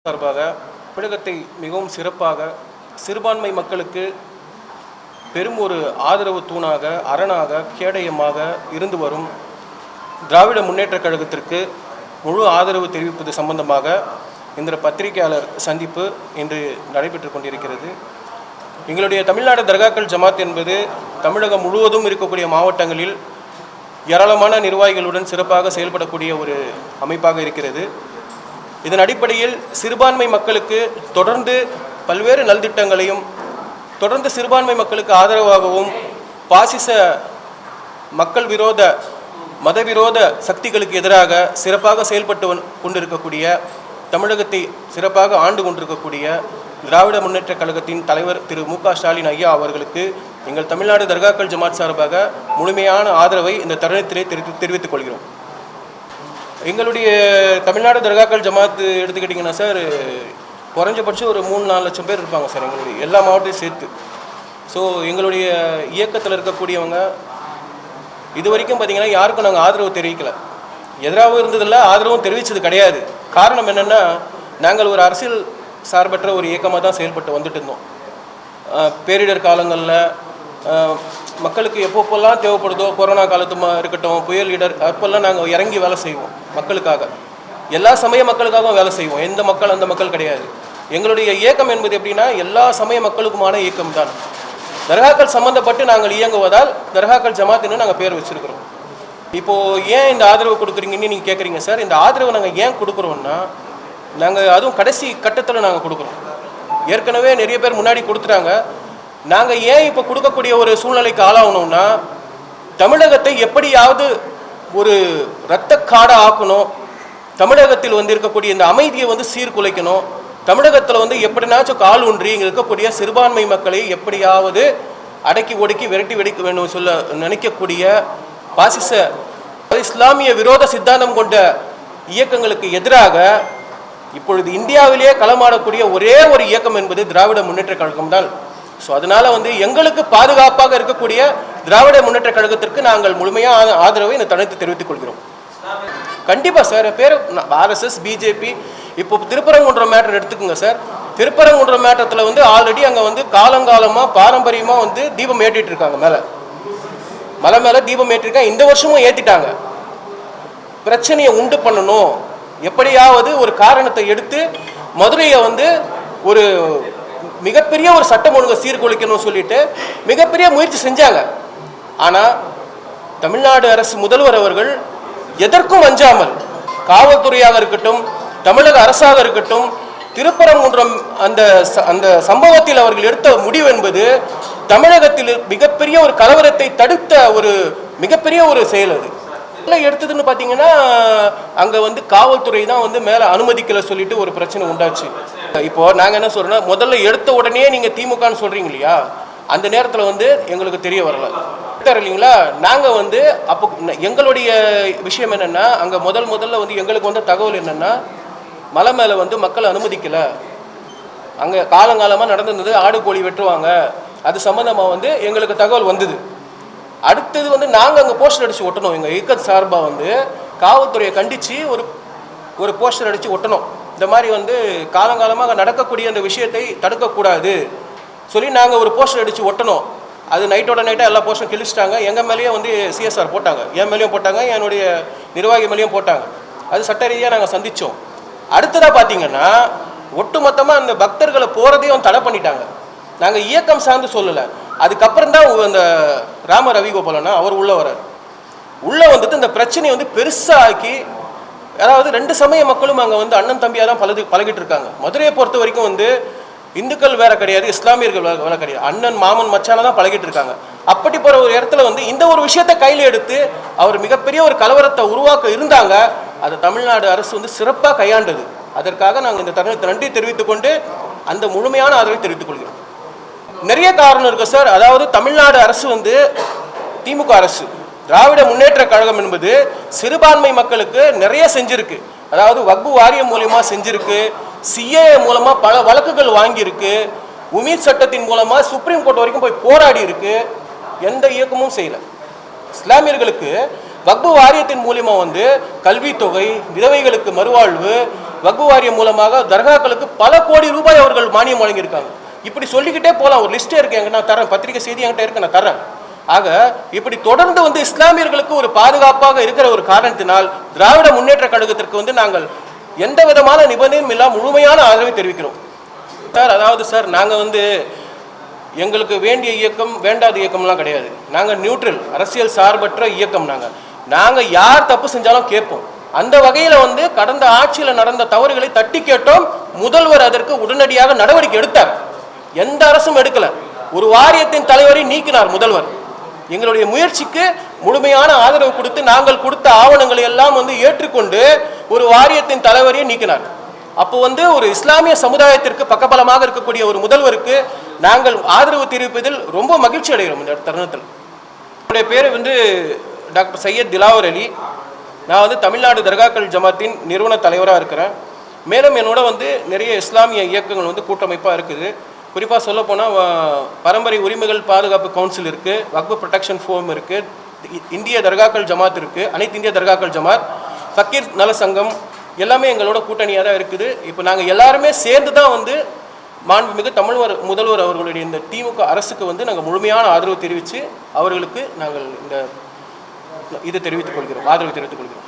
சார்பாக தமிழகத்தை மிகவும் சிறப்பாக சிறுபான்மை மக்களுக்கு பெரும் ஒரு ஆதரவு தூணாக அரணாக கேடயமாக இருந்து வரும் திராவிட முன்னேற்றக் கழகத்திற்கு முழு ஆதரவு தெரிவிப்பது சம்பந்தமாக இந்த பத்திரிகையாளர் சந்திப்பு இன்று நடைபெற்று கொண்டிருக்கிறது. எங்களுடைய தமிழ்நாடு தர்காக்கள் ஜமாத் என்பது தமிழகம் முழுவதும் இருக்கக்கூடிய மாவட்டங்களில் ஏராளமான நிர்வாகிகளுடன் சிறப்பாக செயல்படக்கூடிய ஒரு அமைப்பாக இருக்கிறது. இதன் அடிப்படையில் சிறுபான்மை மக்களுக்கு தொடர்ந்து பல்வேறு நல்திட்டங்களையும் தொடர்ந்து சிறுபான்மை மக்களுக்கு ஆதரவாகவும் பாசிச மக்கள் விரோத மதவிரோத சக்திகளுக்கு எதிராக சிறப்பாக செயல்பட்டு கொண்டிருக்கக்கூடிய தமிழகத்தை சிறப்பாக ஆண்டு கொண்டிருக்கக்கூடிய திராவிட முன்னேற்றக் கழகத்தின் தலைவர் திரு மு.க. ஸ்டாலின் ஐயா அவர்களுக்கு எங்கள் தமிழ்நாடு தர்காக்கள் ஜமாத் சார்பாக முழுமையான ஆதரவை இந்த தருணத்திலே தெரிவித்துக் கொள்கிறோம். எங்களுடைய தமிழ்நாடு தர்காக்கள் ஜமாத் எடுத்துக்கிட்டிங்கன்னா சார், குறைஞ்சபட்சம் ஒரு 3-4 லட்சம் பேர் இருப்பாங்க சார், எங்களுடைய எல்லா மாவட்டத்தையும் சேர்த்து. ஸோ எங்களுடைய இயக்கத்தில் இருக்கக்கூடியவங்க இது வரைக்கும் பார்த்திங்கன்னா யாருக்கும் நாங்கள் ஆதரவு தெரிவிக்கலை, எதிராகவும் இருந்ததில்லை, ஆதரவும் தெரிவித்தது கிடையாது. காரணம் என்னென்னா, நாங்கள் ஒரு அரசியல் சார்பற்ற ஒரு இயக்கமாக தான் செயல்பட்டு வந்துட்டு இருந்தோம். பேரிடர் காலங்களில் மக்களுக்கு எப்பப்பெல்லாம் தேவைப்படுதோ, கொரோனா காலத்துமா இருக்கட்டும், புயல் இடர், அப்போல்லாம் நாங்கள் இறங்கி வேலை செய்வோம் மக்களுக்காக. எல்லா சமய மக்களுக்காகவும் வேலை செய்வோம். எந்த மக்கள் அந்த மக்கள் கிடையாது. எங்களுடைய இயக்கம் என்பது எப்படின்னா எல்லா சமய மக்களுக்குமான இயக்கம் தான். தர்காக்கள் சம்மந்தப்பட்டு நாங்கள் இயங்குவதால் தர்காக்கள் ஜமாத்துன்னு நாங்கள் பேர் வச்சுருக்கிறோம். இப்போது ஏன் இந்த ஆதரவு கொடுக்குறீங்கன்னு நீங்கள் கேட்குறீங்க சார். இந்த ஆதரவு நாங்கள் ஏன் கொடுக்குறோன்னா, நாங்கள் அதுவும் கடைசி கட்டத்தில் நாங்கள் கொடுக்குறோம். ஏற்கனவே நிறைய பேர் முன்னாடி கொடுத்துட்டாங்க. நாங்கள் ஏன் இப்போ கொடுக்கக்கூடிய ஒரு சூழ்நிலைக்கு ஆளாகணும்னா, தமிழகத்தை எப்படியாவது ஒரு இரத்தக்காடை ஆக்கணும், தமிழகத்தில் இருக்கக்கூடிய இந்த அமைதியை சீர்குலைக்கணும், தமிழகத்தில் எப்படினாச்சும் கால் ஒன்றி இங்கே இருக்கக்கூடிய சிறுபான்மை மக்களை எப்படியாவது அடக்கி ஒடுக்கி விரட்டி வெடிக்க வேண்டும் சொல்ல நினைக்கக்கூடிய பாசிச இஸ்லாமிய விரோத சித்தாந்தம் கொண்ட இயக்கங்களுக்கு எதிராக இப்பொழுது இந்தியாவிலேயே களமாடக்கூடிய ஒரே ஒரு இயக்கம் என்பது திராவிட முன்னேற்றக் கழகம் தான். ஸோ அதனால் எங்களுக்கு பாதுகாப்பாக இருக்கக்கூடிய திராவிட முன்னேற்றக் கழகத்திற்கு நாங்கள் முழுமையாக ஆதரவை இந்த தருணத்தை தெரிவித்துக் கொள்கிறோம். கண்டிப்பாக சார், பேர் ஆர்எஸ்எஸ், பிஜேபி. இப்போ திருப்பரங்குன்றம் மேட்டர் எடுத்துக்கோங்க சார். திருப்பரங்குன்றம் மேட்டத்தில் ஆல்ரெடி அங்கே காலங்காலமாக பாரம்பரியமாக தீபம் ஏற்றிட்டு இருக்காங்க. மலை மேலே தீபம் ஏற்றிருக்காங்க. இந்த வருஷமும் ஏற்றிட்டாங்க. பிரச்சனையை உண்டு பண்ணணும், எப்படியாவது ஒரு காரணத்தை எடுத்து மதுரையை ஒரு மிகப்பெரிய ஒரு சட்டம் ஒழுங்கை சீர்குலைக்கணும்னு சொல்லிட்டு மிகப்பெரிய முயற்சி செஞ்சாங்க. ஆனால் தமிழ்நாடு அரசு முதல்வர் அவர்கள் எதற்கும் அஞ்சாமல், காவல்துறையாக இருக்கட்டும், தமிழக அரசாக இருக்கட்டும், திருப்பரங்குன்றம் அந்த அந்த சம்பவத்தில் அவர்கள் எடுத்த முடிவு என்பது தமிழகத்தில் மிகப்பெரிய ஒரு கலவரத்தை தடுத்த ஒரு மிகப்பெரிய ஒரு செயல். அது எடுத்ததுன்னு பார்த்தீங்கன்னா, அங்கே காவல்துறை தான் மேலே அனுமதிக்கலை சொல்லிட்டு ஒரு பிரச்சனை உண்டாச்சு. இப்போது நாங்கள் என்ன சொல்கிறோன்னா, முதல்ல எடுத்த உடனே நீங்கள் திமுகன்னு சொல்கிறீங்க இல்லையா, அந்த நேரத்தில் எங்களுக்கு தெரிய வரல இல்லைங்களா. நாங்கள் அப்போ எங்களுடைய விஷயம் என்னென்னா, அங்கே முதல்ல எங்களுக்கு தகவல் என்னென்னா, மலை மேலே மக்கள் அனுமதிக்கலை, அங்கே காலங்காலமாக நடந்திருந்தது, ஆடு கோழி வெட்டுவாங்க, அது சம்மந்தமாக எங்களுக்கு தகவல் வந்தது. அடுத்தது நாங்கள் அங்கே போஸ்டர் அடித்து ஒட்டணும். எங்கள் இயக்க சார்பாக காவல்துறையை கண்டித்து ஒரு போஸ்டர் அடித்து ஒட்டணும். இந்த மாதிரி காலங்காலமாக நடக்கக்கூடிய அந்த விஷயத்தை தடுக்கக்கூடாது சொல்லி நாங்கள் ஒரு போஸ்டர் அடித்து ஒட்டணும். அது நைட்டோட நைட்டாக எல்லா போஸ்டரும் கிழிச்சிட்டாங்க. எங்கள் மேலேயும் சிஎஸ்ஆர் போட்டாங்க, என் மேலேயும் போட்டாங்க, என்னுடைய நிர்வாகி மேலேயும் போட்டாங்க. அது சட்ட ரீதியாக நாங்கள் சந்தித்தோம். அடுத்ததாக பார்த்தீங்கன்னா, ஒட்டுமொத்தமாக அந்த பக்தர்களை போகிறதையும் தடை பண்ணிட்டாங்க. நாங்கள் இயக்கம் சார்ந்து சொல்லலை. அதுக்கப்புறம் தான் அந்த ராம ரவிகோபாலனா அவர் உள்ளே வரார். உள்ளே இந்த பிரச்சனையை பெருசாக ஆக்கி, அதாவது 2 சமய மக்களும் அங்கே அண்ணன் தம்பியாக தான் பழகிட்டு இருக்காங்க. மதுரையை பொறுத்த வரைக்கும் இந்துக்கள் வேற கிடையாது, இஸ்லாமியர்கள் வேற கிடையாது, அண்ணன் மாமன் மச்சான தான் பழகிட்டு இருக்காங்க. அப்படி போகிற ஒரு இடத்துல இந்த ஒரு விஷயத்தை கையில் எடுத்து அவர் மிகப்பெரிய ஒரு கலவரத்தை உருவாக்க இருந்தாங்க. அதை தமிழ்நாடு அரசு சிறப்பாக கையாண்டது. அதற்காக நாங்கள் இந்த தருணத்தை நன்றி தெரிவித்துக் கொண்டு அந்த முழுமையான ஆதரவை தெரிவித்துக் கொள்கிறோம். நிறைய காரணம் இருக்கு சார். அதாவது தமிழ்நாடு அரசு திமுக அரசு, திராவிட முன்னேற்ற கழகம் என்பது சிறுபான்மை மக்களுக்கு நிறைய செஞ்சிருக்கு. அதாவது வக்பு வாரியம் மூலமாக செஞ்சிருக்கு, சிஏ மூலமாக பல வழக்குகள் வாங்கியிருக்கு, உமீத் சட்டத்தின் மூலமாக சுப்ரீம் கோர்ட் வரைக்கும் போய் போராடி இருக்கு. எந்த இயக்கமும் செய்யலை. இஸ்லாமியர்களுக்கு வக்பு வாரியத்தின் மூலிமா வந்து கல்வித்தொகை, விதவைகளுக்கு மறுவாழ்வு, வக்பு வாரியம் மூலமாக தர்காக்களுக்கு பல கோடி ரூபாய் அவர்கள் மானியம் வழங்கியிருக்காங்க. இப்படி சொல்லிக்கிட்டே போகலாம். ஒரு லிஸ்ட்டே இருக்கு, எங்க நான் தரேன், பத்திரிகை செய்தி என்கிட்ட இருக்கு, நான் தரேன். ஆக இப்படி தொடர்ந்து வந்து இஸ்லாமியர்களுக்கு ஒரு பாதுகாப்பாக இருக்கிற ஒரு காரணத்தினால் திராவிட முன்னேற்ற கழகத்திற்கு வந்து நாங்கள் எந்த விதமான நிபந்தனையும் இல்லாமல் முழுமையான ஆதரவை தெரிவிக்கிறோம் சார். அதாவது சார், நாங்கள் வந்து எங்களுக்கு வேண்டிய இயக்கம் வேண்டாத இயக்கம்லாம் கிடையாது. நாங்கள் நியூட்ரல், அரசியல் சார்பற்ற இயக்கம். நாங்கள் யார் தப்பு செஞ்சாலும் கேட்போம். அந்த வகையில் வந்து கடந்த ஆட்சியில் நடந்த தவறுகளை தட்டி கேட்டோம். முதல்வர் அதற்கு உடனடியாக நடவடிக்கை எடுத்தார். எந்த அரசும் எடுக்கல. ஒரு வாரியத்தின் தலைவரை நீக்கினார் முதல்வர். எங்களுடைய முயற்சிக்கு முழுமையான ஆதரவு கொடுத்து நாங்கள் கொடுத்த ஆவணங்களை எல்லாம் வந்து ஏற்றுக்கொண்டு ஒரு வாரியத்தின் தலைவரையை நீக்கினார். அப்போ வந்து ஒரு இஸ்லாமிய சமுதாயத்திற்கு பக்கபலமாக இருக்கக்கூடிய ஒரு முதல்வருக்கு நாங்கள் ஆதரவு தெரிவிப்பதில் ரொம்ப மகிழ்ச்சி அடைகிறோம். இந்த தருணத்தில் என்னுடைய பேர் வந்து டாக்டர் சையத் திலாவர் அலி. நான் வந்து தமிழ்நாடு தர்காக்கள் ஜமாத்தின் நிறுவன தலைவராக இருக்கிறேன். மேலும் என்னோட வந்து நிறைய இஸ்லாமிய இயக்கங்கள் வந்து கூட்டமைப்பாக இருக்குது. குறிப்பாக சொல்ல போனால் பரம்பரை உரிமைகள் பாதுகாப்பு கவுன்சில் இருக்குது, வக்பு ப்ரொடெக்ஷன் ஃபோரம் இருக்குது, இந்திய தர்காக்கள் ஜமாத் இருக்குது, அனைத்து இந்திய தர்காக்கள் ஜமாத், ஃபக்கீர் நல சங்கம் எல்லாமே எங்களோட கூட்டணியாக தான் இருக்குது. இப்போ நாங்கள் எல்லாருமே சேர்ந்து தான் வந்து மாண்புமிகு முதல்வர் அவர்களுடைய இந்த திமுக அரசுக்கு வந்து நாங்கள் முழுமையான ஆதரவு தெரிவித்து அவர்களுக்கு நாங்கள் இந்த இது தெரிவித்துக் கொள்கிறோம், ஆதரவு தெரிவித்துக் கொள்கிறோம்.